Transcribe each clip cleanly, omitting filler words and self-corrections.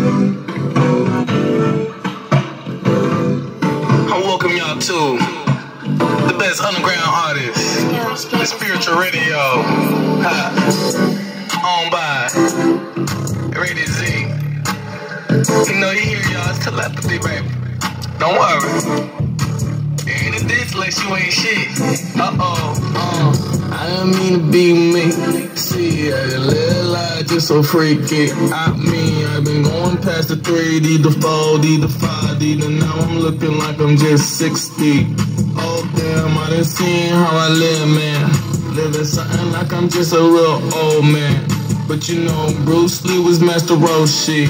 I welcome y'all to the best underground artist, the spiritual radio, owned by RatedZ. You know you hear y'all, it's telepathy, baby. Don't worry. Ain't a diss unless you ain't shit. I didn't mean to be me. See, I live life just so freaky. I mean, I've been going past the 3D, the 4D, the 5D, and now I'm looking like I'm just 60. Oh damn, I done seen how I live, man. Living something like I'm just a real old man. But you know, Bruce Lee was Master Roshi.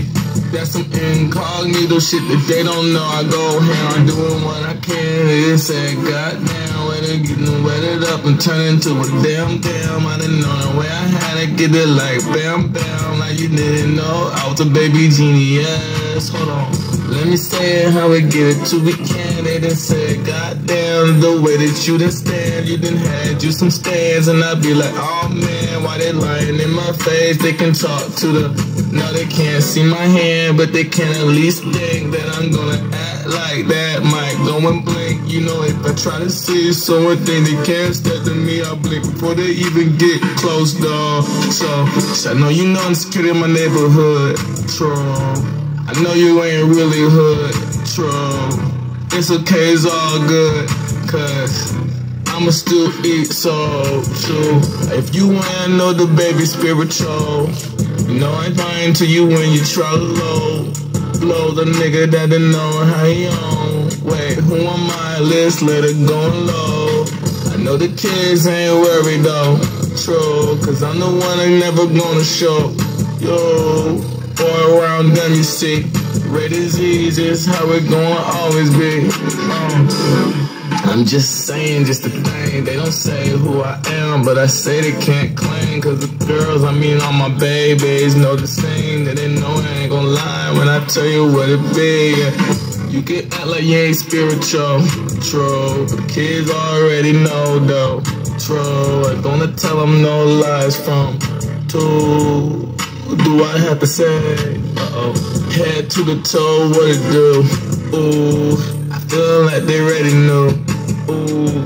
That's some incognito shit that they don't know. I go here, I'm doing what I can. They said, goddamn, way to get wetted up and turn into a damn. I didn't know the way I had to get it like bam. Like you didn't know I was a baby genius. Hold on, let me say it how we get it to we can. They done said, goddamn, the way that you done stand, you done had you some stands, and I be like, oh man, why they lying in my face? They can talk to the. No, they can't see my hand, but they can at least think that I'm gonna act like that. Might go and blink, you know, if I try to see someone think they can't step to me, I'll blink before they even get close, dog. So I know you know I'm secure in my neighborhood, troll. I know you ain't really hood, troll. It's okay, it's all good, cause I'ma still eat so true. If you wanna know the baby spiritual, you know I lying to you when you try to blow the nigga that didn't know how he on. Wait, who am I? Let's let it go low. I know the kids ain't worried though, true, cause I'm the one that never gonna show. Yo, boy around them you see, RatedZ is how it gonna always be. I'm just saying just the thing. They don't say who I am, but I say they can't claim. Cause the girls, I mean all my babies, know the same. That they know I ain't gonna lie when I tell you what it be. You can act like you ain't spiritual, true, but the kids already know though, true. I'm gonna tell them no lies from two. What do I have to say? Head to the toe, what it do? Ooh, I feel like they already knew. Ooh,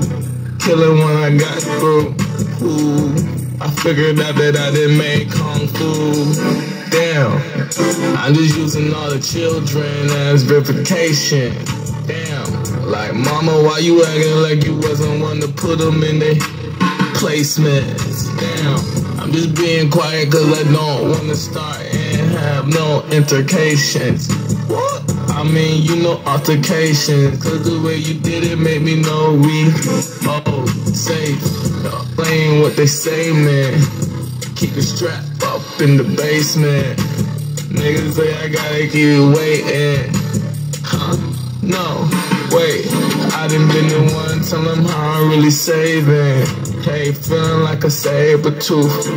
killing when I got through. Ooh, I figured out that I didn't make kung fu. Damn, I'm just using all the children as verification. Damn, like mama, why you acting like you wasn't one to put them in their placements? Damn, I'm just being quiet cause I don't wanna start and have no altercations. What? I mean, you know altercations, cause the way you did it made me know we safe. Playing what they say, man. Keep it strapped up in the basement. Niggas say I gotta keep it waiting. Huh? No, wait. I done been the one tell them how I'm really saving. Hey, feeling like a saber tooth.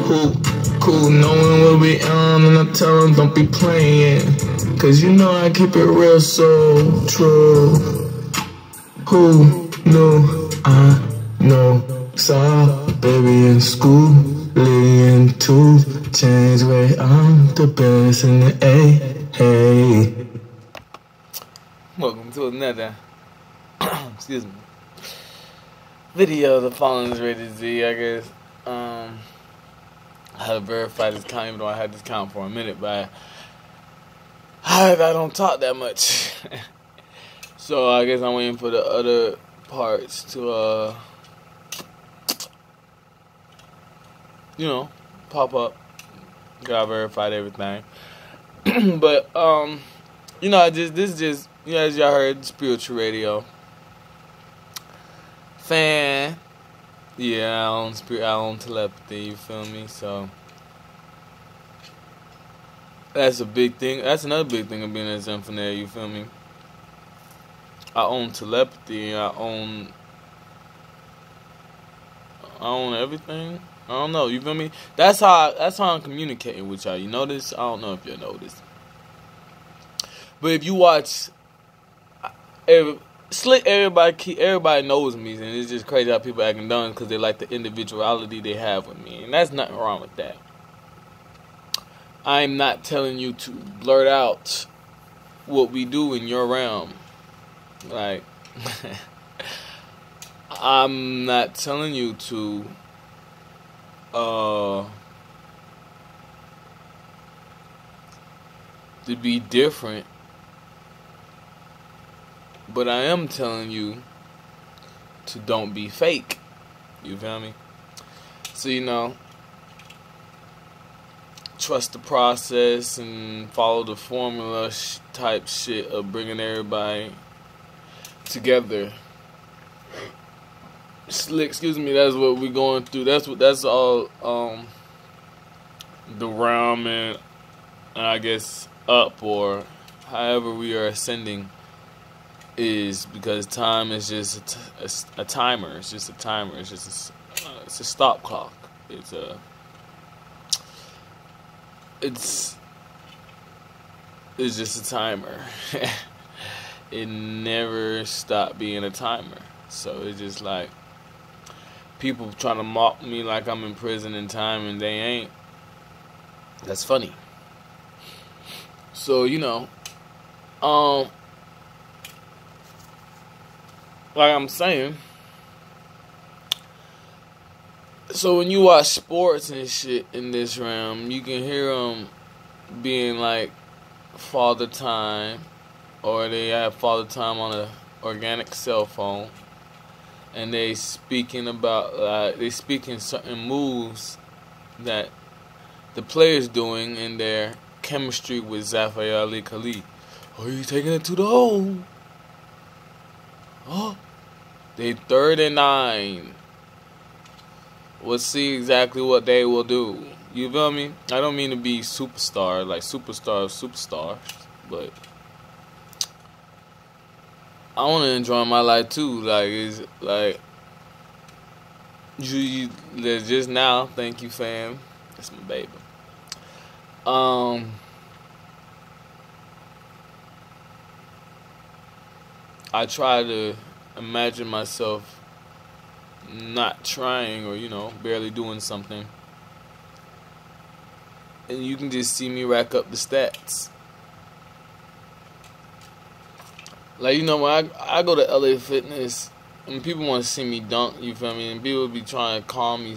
Cool, knowing what we on, and I tell them don't be playing. Cause you know I keep it real, so true. Who knew? I know. Saw baby in school, living to change way. I'm the best in the A. Hey. Welcome to another excuse me video. The following is RatedZ, I guess. I had to verify this count, even though I had this count for a minute, but I don't talk that much. So I guess I'm waiting for the other parts to you know, pop up. Got verified everything. But you know, this is just, you know, as y'all heard, spiritual radio. Fan. Yeah, I own telepathy, you feel me? So that's a big thing. That's another big thing of being a Zenfanair, you feel me? I own telepathy, I own everything. I don't know, you feel me? That's how I'm communicating with y'all. You know this? I don't know if you know this. But if you watch, everybody knows me, and it's just crazy how people acting dumb because they like the individuality they have with me, and that's nothing wrong with that. I'm not telling you to blurt out what we do in your realm. Like, I'm not telling you to be different, but I am telling you to don't be fake. You feel me? So, you know, trust the process and follow the formula type shit of bringing everybody together. Excuse me, that's what we're going through. That's all the realm and I guess up or however we are ascending is, because time is just a timer. It's just a timer. It's just it's a stop clock. It's just a timer. It never stopped being a timer. So it's just like people trying to mock me like I'm in prison in time and they ain't. That's funny. So, you know, like I'm saying, so when you watch sports and shit in this realm, you can hear them being like father time, or they have father time on a organic cell phone, and they speaking about they speaking certain moves that the players doing in their chemistry with Zafir Ali Khalid. Oh, you taking it to the hole? Oh, they 3rd and 9. We'll see exactly what they will do. You feel me? I don't mean to be superstar, like superstars, but I want to enjoy my life too. Like, it's like you just now. Thank you, fam. That's my baby. I try to imagine myself not trying or, you know, barely doing something. And you can just see me rack up the stats. Like, you know, when I go to LA Fitness and people want to see me dunk, you feel me? And people be trying to call me,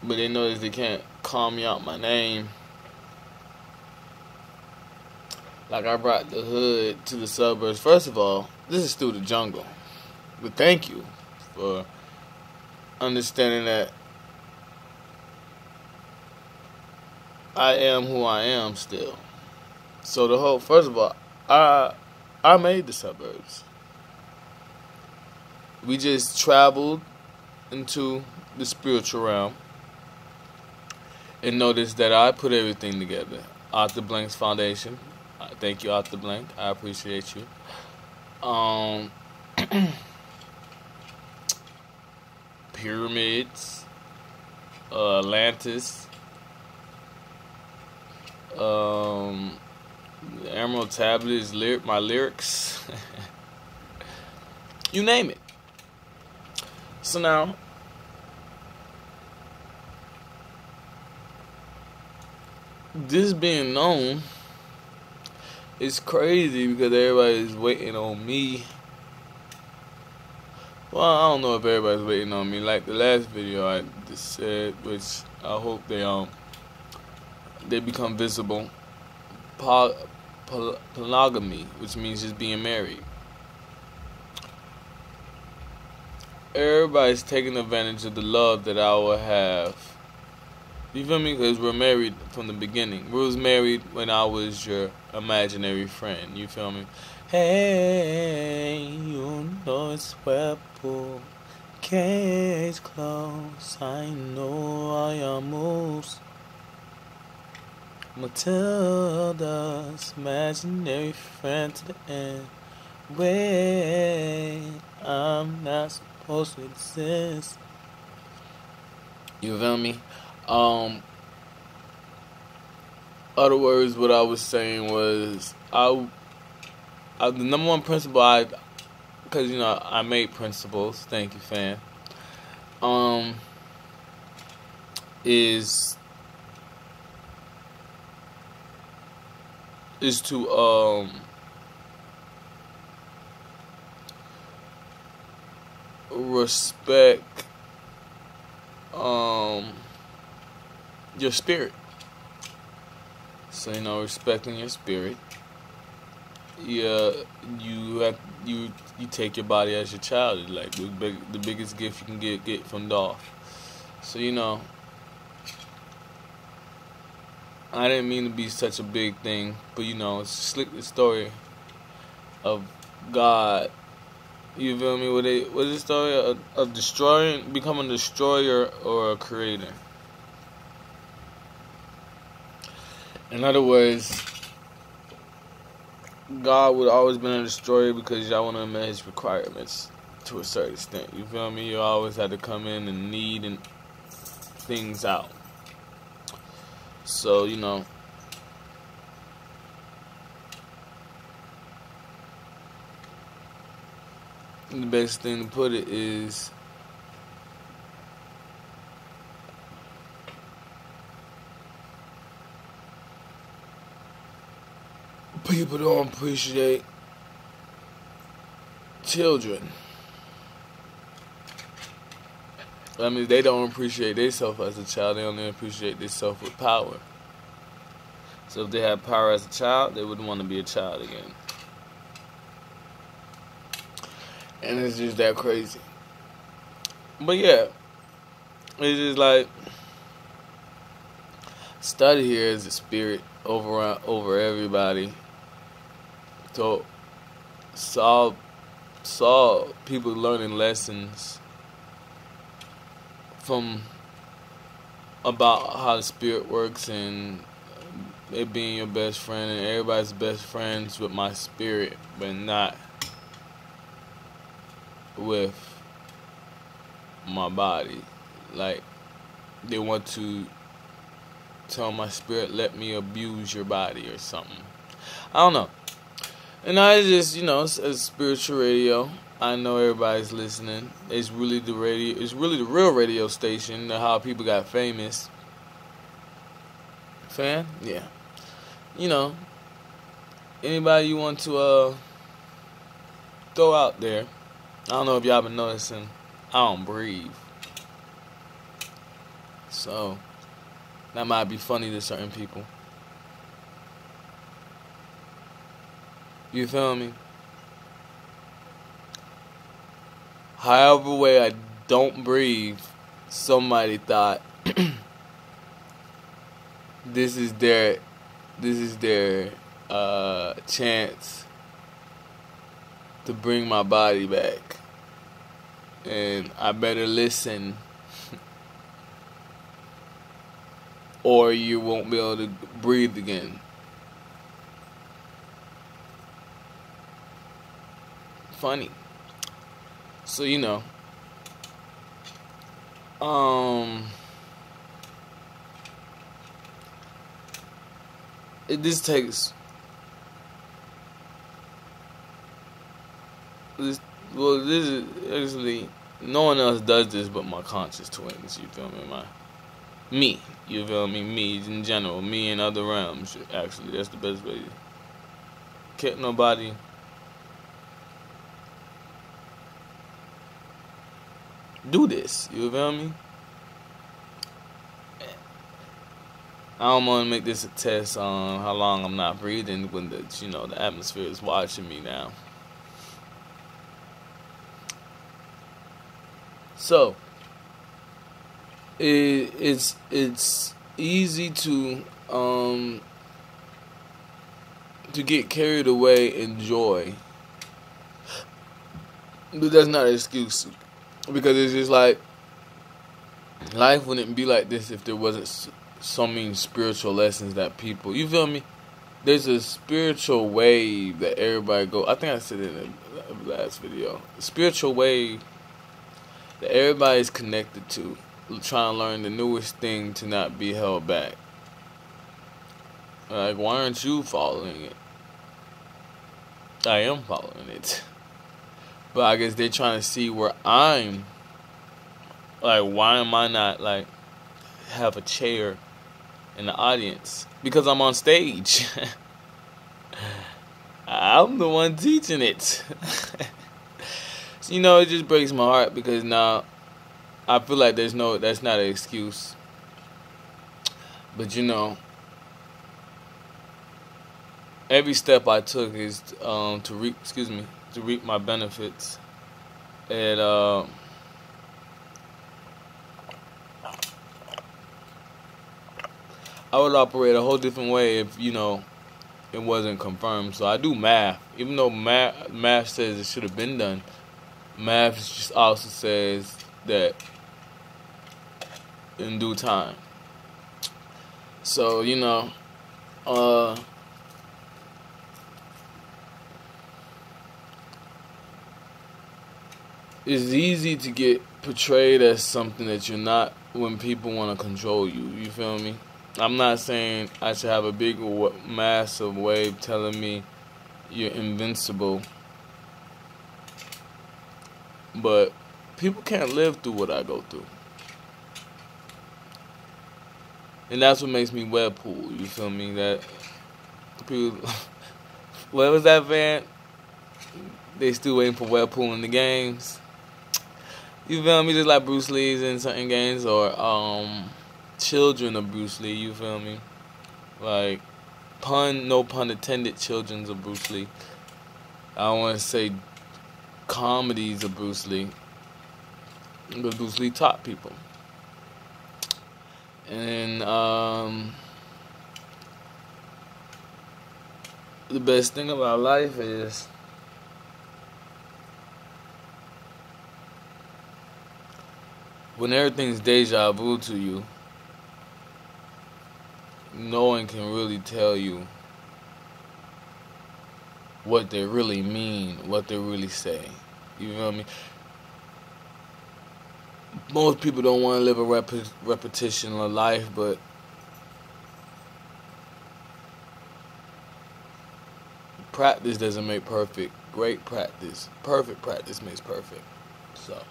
but they notice they can't call me out my name. Like, I brought the hood to the suburbs. First of all, this is through the jungle. But thank you for understanding that I am who I am still. So first of all, I made the suburbs. We just traveled into the spiritual realm and noticed that I put everything together. Arthur Blank's foundation. Thank you, Arthur Blank. I appreciate you. Pyramids, Atlantis, the Emerald Tablets, my lyrics, you name it. So now, this being known, it's crazy because everybody's waiting on me. Well, I don't know if everybody's waiting on me. Like the last video I just said, which I hope they become visible. Polygamy, which means just being married. Everybody's taking advantage of the love that I will have. You feel me? Because we're married from the beginning. We was married when I was your imaginary friend. You feel me? Hey, you know it's purple. Case close. I know all your moves. Matilda's imaginary friend to the end. Wait, I'm not supposed to exist. You feel me? Other words, what I was saying was, the number one principle because, you know, I made principles, thank you, fam, is is to respect your spirit. So, respecting your spirit. Yeah, you take your body as your child. It's like the biggest gift you can get from Dolph. So, I didn't mean to be such a big thing, but it's slick the story of God. You feel me? What's the story of becoming a destroyer or a creator? In other words, God would always been a destroyer because y'all want to meet his requirements to a certain extent. You feel me? You always had to come in and need and things out. So, the best thing to put it is people don't appreciate children. I mean, they don't appreciate themselves as a child. They only appreciate themselves with power. So if they had power as a child, they wouldn't want to be a child again. And it's just that crazy. But yeah, it's just like study here as a spirit over everybody. So saw people learning lessons from about how the spirit works and it being your best friend, and everybody's best friends with my spirit, but not with my body. Like, they want to tell my spirit, let me abuse your body or something. I don't know. And I just, it's a spiritual radio. I know everybody's listening. It's really the radio. It's really the real radio station. How people got famous. Fan? Yeah. Anybody you want to throw out there. I don't know if y'all been noticing, I don't breathe. So, that might be funny to certain people. You feel me? However way I don't breathe, somebody thought this is their chance to bring my body back, and I better listen or you won't be able to breathe again. Funny. So this takes this. Well, this is actually no one else does this but my conscious twins. You feel me? Me. You feel me? Me in general. Me in other realms. Actually, that's the best way. Can't nobody do this. You feel me? I don't want to make this a test on how long I'm not breathing when the atmosphere is watching me now. So it's easy to get carried away in joy, but that's not an excuse, because it's just like life wouldn't be like this if there wasn't so many spiritual lessons that people, you feel me? There's a spiritual wave that everybody go. I think I said it in the last video. A spiritual wave that everybody's connected to, trying to learn the newest thing to not be held back. Like, why aren't you following it? I am following it. But I guess they're trying to see where I'm. Like, why am I not, like, have a chair in the audience? Because I'm on stage. I'm the one teaching it. So, it just breaks my heart because now I feel like that's not an excuse. But every step I took is to reap my benefits. And I would operate a whole different way if it wasn't confirmed. So I do math, even though math says it should have been done. Math just also says that in due time. So it's easy to get portrayed as something that you're not when people want to control you. You feel me? I'm not saying I should have a big, massive wave telling me you're invincible. But people can't live through what I go through. And that's what makes me web pool. You feel me? That people... What was that, Van? They still waiting for web pool in the games. You feel me? Just like Bruce Lee's in certain games, or children of Bruce Lee. You feel me? Like no pun intended, children's of Bruce Lee. I don't want to say comedies of Bruce Lee, because Bruce Lee taught people. And the best thing about life is when everything's deja vu to you, no one can really tell you what they really mean, what they really say. You feel me? Most people don't want to live a repetition of life, but practice doesn't make perfect. Great practice, perfect practice makes perfect. So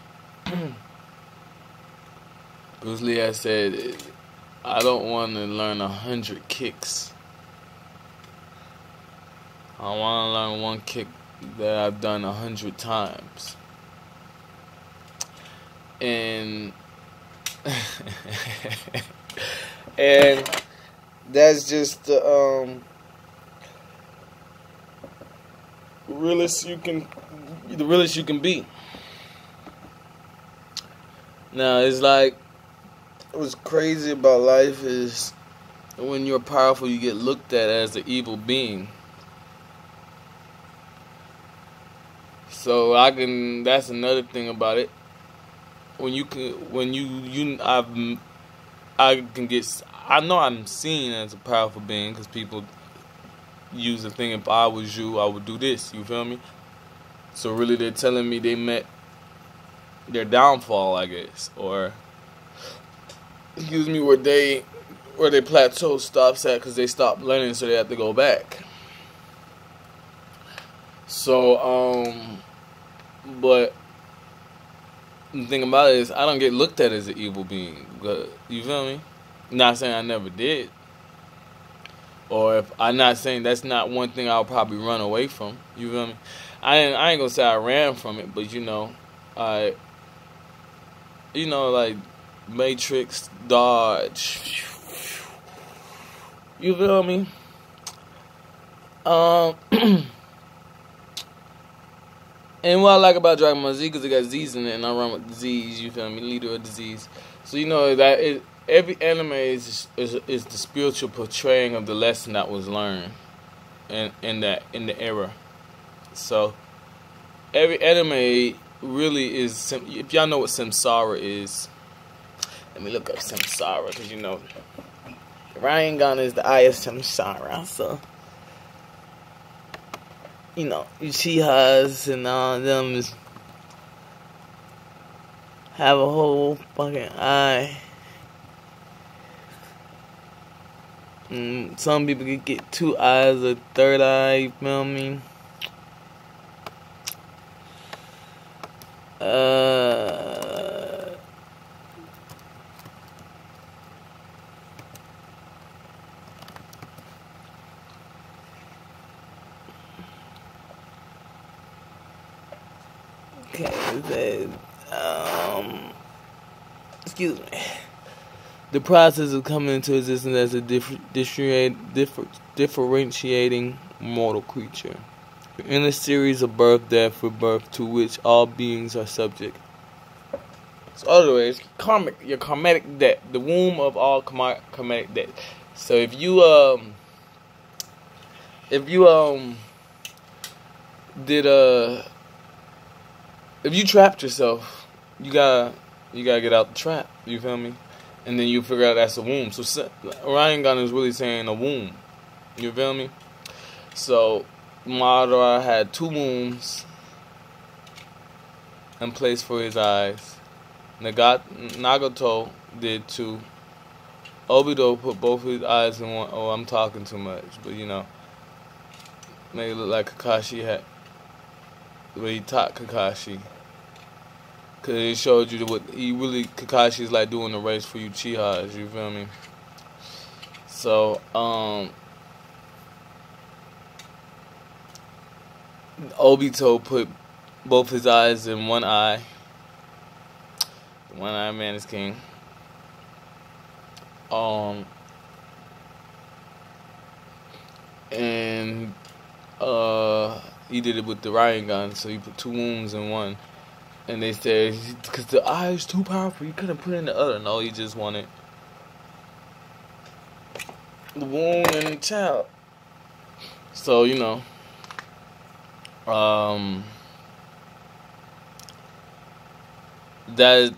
Bruce Lee has said, I don't want to learn 100 kicks. I want to learn one kick that I've done 100 times. And and that's just the realest you can be. Now it's like, what's crazy about life is when you're powerful, you get looked at as an evil being. So that's another thing about it. I know I'm seen as a powerful being because people use the thing, if I was you, I would do this. You feel me? So really, they're telling me they met their downfall, I guess, or where they plateau stops at because they stopped learning, so they have to go back. So but the thing about it is, I don't get looked at as an evil being. You feel me? Not saying I never did. Or if I'm not saying that's not one thing I'll probably run away from. You feel me? I ain't gonna say I ran from it, but like Matrix dodge. You feel me? And what I like about Dragon Ball Z, because it got Z's in it, and I run with Z's, you feel me, leader of the Z's. So that every anime is the spiritual portraying of the lesson that was learned in the era. So every anime really is. If y'all know what samsara is, let me look up samsara, because Ryan is the eye of samsara. So Uchihas and all them have a whole fucking eye. Some people could get 2 eyes, a third eye, you feel me? Okay, it says, excuse me. The process of coming into existence as a differentiating mortal creature. In a series of birth, death, rebirth to which all beings are subject. So, otherwise, your karmic debt, the womb of all karmic debt. So, if you trapped yourself, you gotta get out the trap. You feel me? And then you figure out that's a womb. So Ryan Gunn is really saying a womb. You feel me? So Madara had 2 wombs in place for his eyes. Nagato did 2. Obito put both his eyes in one. Oh, I'm talking too much, but you know, made it look like Kakashi had. But he taught Kakashi. Cause it showed you what he really Kakashi's like doing the race for you Uchihas, you feel me? So, Obito put both his eyes in one eye. The one-eyed man is king. And he did it with the Rasengan, so he put 2 wounds in one. And they said, because the eye is too powerful, he couldn't put in the other. No, he just wanted the wound and the child. So, you know, that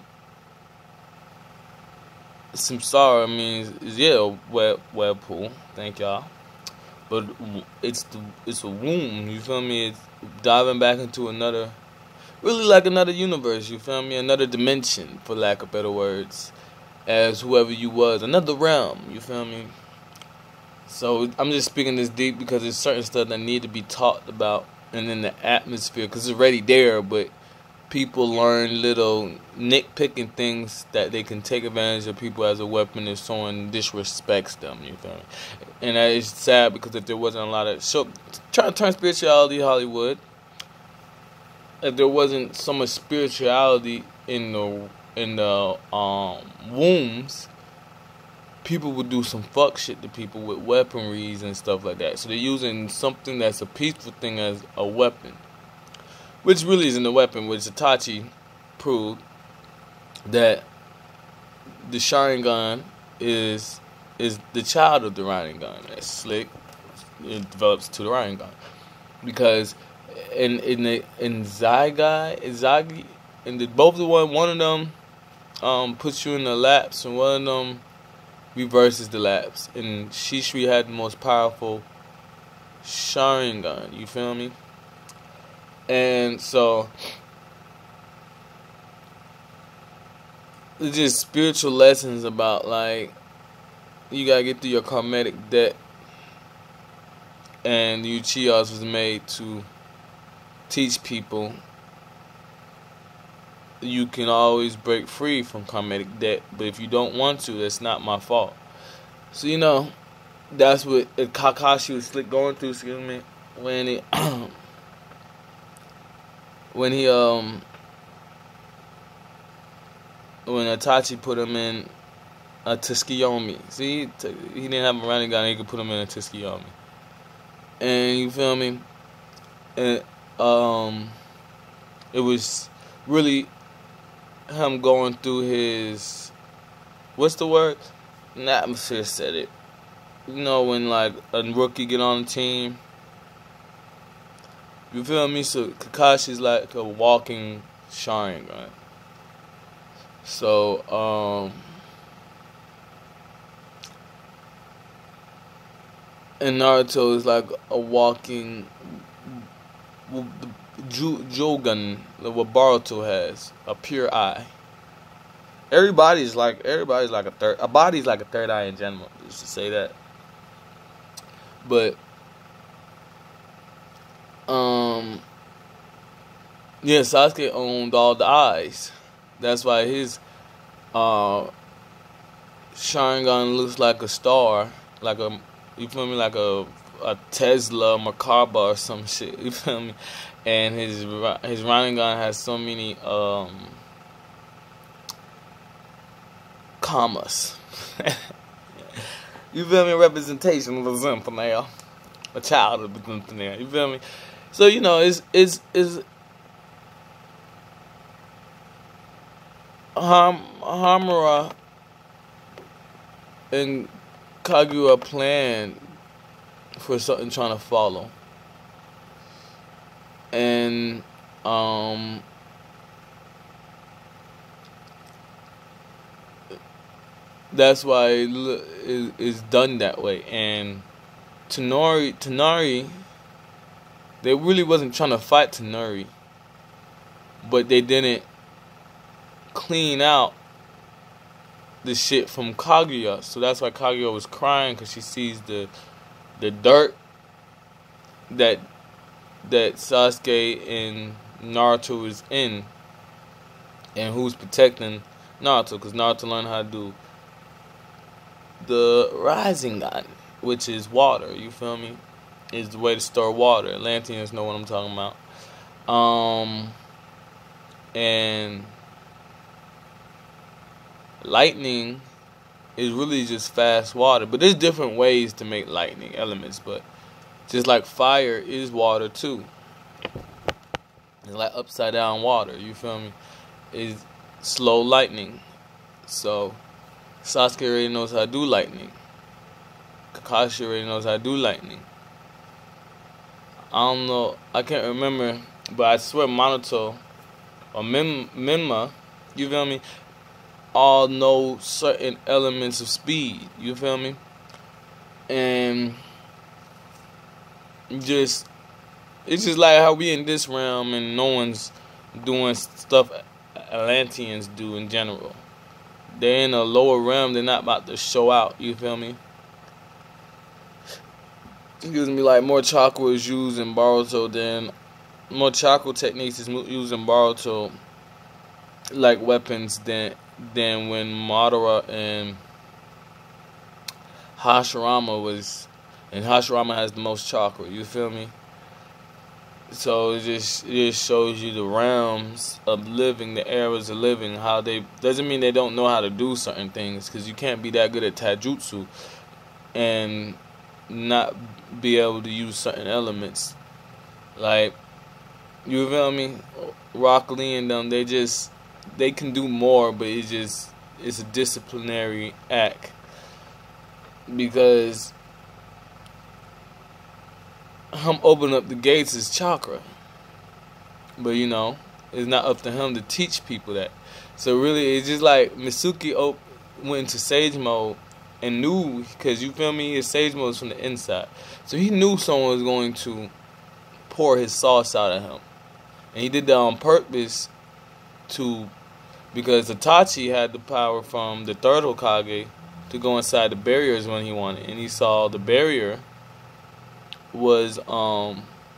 samsara means, yeah, web pool. Thank y'all. But it's a womb, you feel me? It's diving back into another, really like another universe, you feel me? Another dimension, for lack of better words, as whoever you was, another realm, you feel me? So I'm just speaking this deep because there's certain stuff that need to be talked about and in the atmosphere, because it's already there, but people learn little nitpicking things that they can take advantage of people as a weapon if someone disrespects them, you feel me? And that is sad, because if there wasn't a lot of trying to turn spirituality Hollywood, if there wasn't so much spirituality in the wombs, people would do some fuck shit to people with weaponries and stuff like that. So they're using something that's a peaceful thing as a weapon, which really isn't a weapon, which Itachi proved that the Sharingan is the child of the Rasengan. That's slick. It develops to the Rasengan. Because in Zagi, and both the one of them puts you in the lapse, and one of them reverses the lapse. And Shishri had the most powerful Sharingan, you feel me? And so it's just spiritual lessons about, like, you gotta get through your karmic debt, and the Uchihas was made to teach people you can always break free from karmic debt, but if you don't want to, that's not my fault. So, you know, that's what Kakashi was going through, excuse me, when he when Itachi put him in a Tsukuyomi. See, he didn't have a Rasengan, he could put him in a Tsukuyomi. And you feel me? And it was really him going through his, what's the word? The atmosphere said it. You know, when like a rookie get on the team, you feel me? So Kakashi's like a walking Sharingan. So and Naruto is like a walking Jogan, what Boruto has, a pure eye. Everybody's like a body's like a third eye in general, just to say that. But yeah, Sasuke owned all the eyes. That's why his Sharingan looks like a star, like a, you feel me, like a a Tesla Merkaba or some shit. You feel me? And his Rinnegan has so many commas. You feel me? Representation of a Zinfanail. A child of a Zinfanail. You feel me? So, you know, it's Hamura and Kaguya plan for something trying to follow. And that's why it's done that way. And Tanari, they really wasn't trying to fight Tanari, but they didn't clean out the shit from Kaguya. So that's why Kaguya was crying, because she sees the dirt that Sasuke and Naruto is in, and who's protecting Naruto, because Naruto learned how to do the Rasengan, which is water. You feel me? Is the way to store water. Atlanteans know what I'm talking about. And lightning is really just fast water, but there's different ways to make lightning elements. But just like fire is water too. It's like upside down water. You feel me? Is slow lightning. So Sasuke already knows how to do lightning. Kakashi already knows how to do lightning. I don't know, I can't remember, but I swear Minato or Minma, you feel me, all know certain elements of speed, you feel me? And it's just like how we in this realm and no one's doing stuff Atlanteans do in general. They're in a lower realm, they're not about to show out, you feel me? Excuse me, like more chakra is used in Boruto than more chakra techniques is used in Boruto, like weapons than when Madara and Hashirama was, and Hashirama has the most chakra. You feel me? So it just shows you the realms of living, the eras of living. How they doesn't mean they don't know how to do certain things, because you can't be that good at taijutsu and not be able to use certain elements. Like, you feel me? Rock Lee and them, they can do more, but it's a disciplinary act, because him opening up the gates is chakra, but you know, it's not up to him to teach people that. So really, it's just like Mitsuki went into Sage mode and knew, because you feel me, his Sage mode is from the inside, so he knew someone was going to pour his sauce out of him, and he did that on purpose because Itachi had the power from the third Hokage to go inside the barriers when he wanted, and he saw the barrier was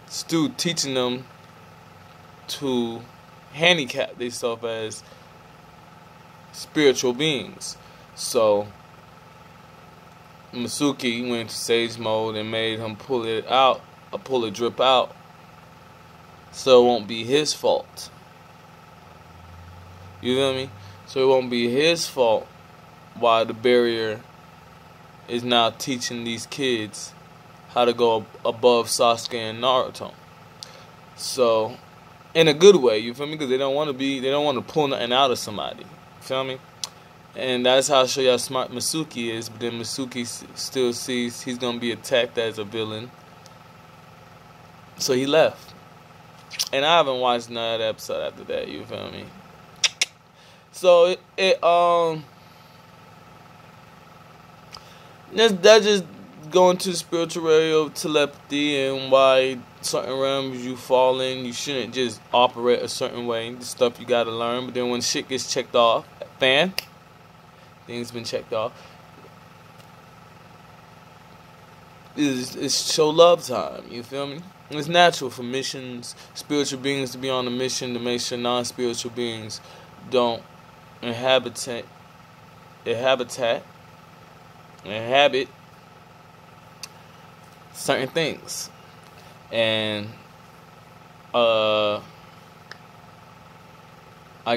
Stu teaching them to handicap themselves as spiritual beings. So Mitsuki went to Sage mode and made him pull it drip out, so it won't be his fault. You feel me? So it won't be his fault why the barrier is now teaching these kids how to go above Sasuke and Naruto. So, in a good way, you feel me? Because they don't want to pull nothing out of somebody. You feel me? And that's how I show you how smart Mitsuki is. But then Mitsuki still sees he's going to be attacked as a villain, so he left. And I haven't watched another episode after that, you feel me? So that just going to the spiritual area of telepathy, and why certain realms you fall in, you shouldn't just operate a certain way. The stuff you gotta learn, but then when shit gets checked off, things been checked off, it's show love time, you feel me? It's natural for spiritual beings to be on a mission to make sure non-spiritual beings don't inhabit certain things. And I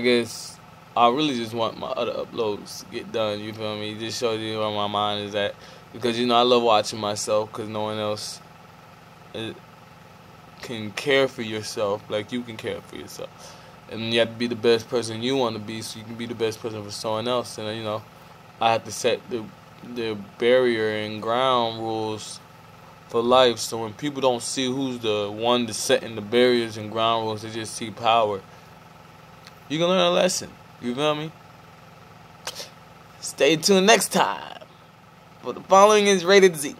guess I really just want my other uploads to get done, you feel me? Just show you where my mind is at. Because, I love watching myself, because no one else can care for yourself like you can care for yourself. And you have to be the best person you want to be so you can be the best person for someone else. And, I have to set the barrier and ground rules for life. So when people don't see who's the one that's setting the barriers and ground rules, they just see power. You can learn a lesson. You feel me? Stay tuned next time for The Following is Rated Z.